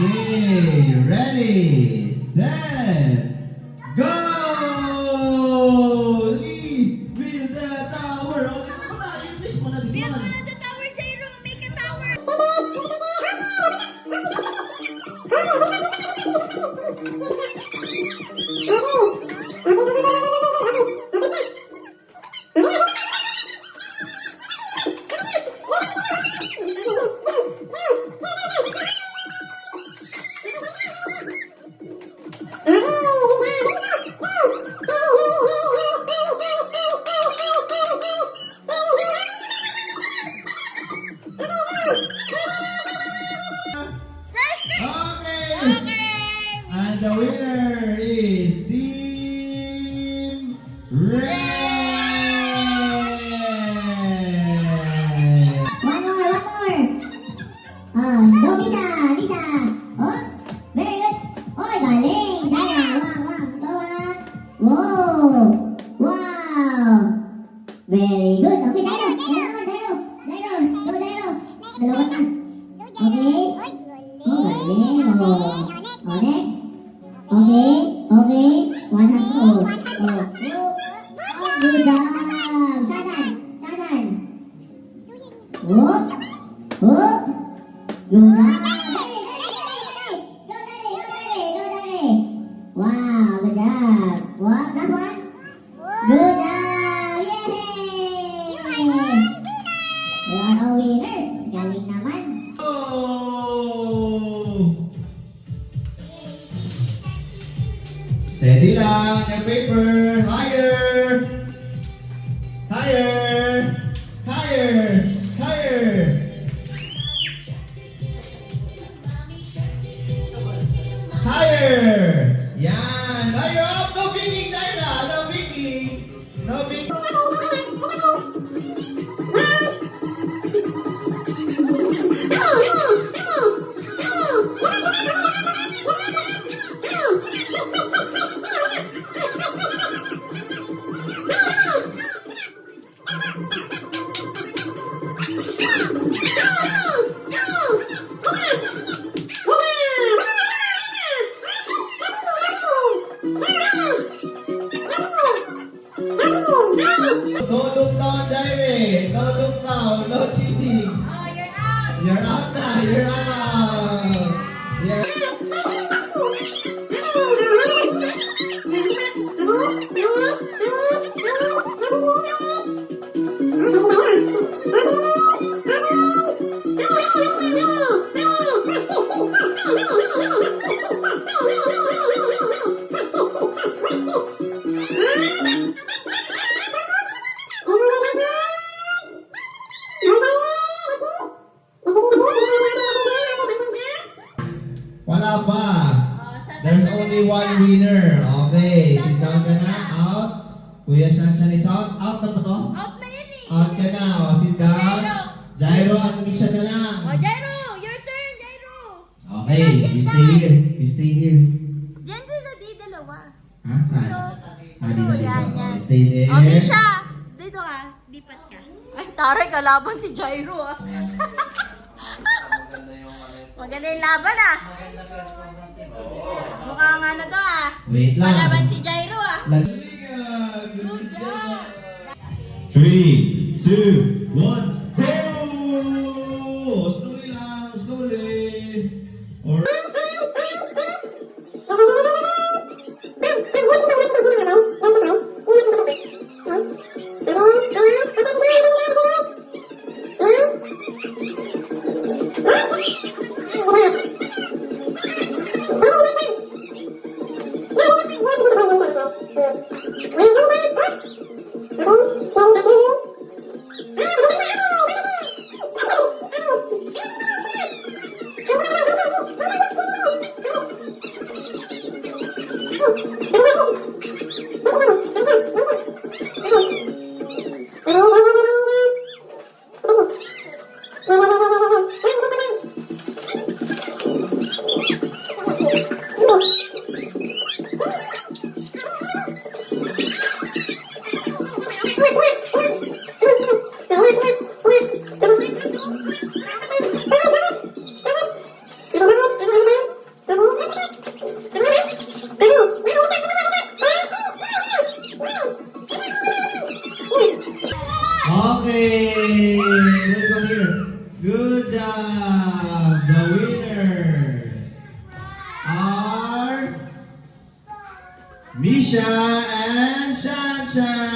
Okay, ready, set, go! Leave with the tower. Okay, wala. You miss mo na this Build one. one of the tower, Jairo. Make a tower. Fresh fish. Okay. Okay. And the winner is Team Red. One more. Go Misha. Oops. Very good. Oy, galing. Daya. Wang. Whoa. Wow. Very good. Okay, Jairo. Go, Jairo. Dalawa na. Okay. Oh, galing. Oh, next. Okay. One hand. Oh. Good job. Shashan. Oh. Good job. Go, Daddy. Wow, good job. What? Last one. Good job. Yay! You are all winners. Galing naman. Oh! Steady lang. Your paper. Higher. Higher. Yan. Higher up. No biggie, Jaira. No biggie. Don't look down, Jaire. Don't look down. No cheating. Oh, you're out. You're out now. You're Wala pa. Oh, There's only one winner. Okay, sit down ka na. Out. Kuya Shanshan is out. Out na ba to? Out na yun eh. Out ka na. O, sit down. Jairo at Misha na lang. Oh, Jairo. Your turn, Jairo. Okay, you stay here. Diyan sila di dalawa. Ha? Saan? Hello. Dito. Yan. Stay there. Oh, Misha. Dito ka. Lipat ka. Ay, taray, kalaban si Jairo ah. Maganda yung laban ah. Mukhang ano to ah. Wait lang. Kalaban si Jairo ah. Good Good job. 3, 2, 1, go! Slowly lang, slowly. Or Misha and Shanshan.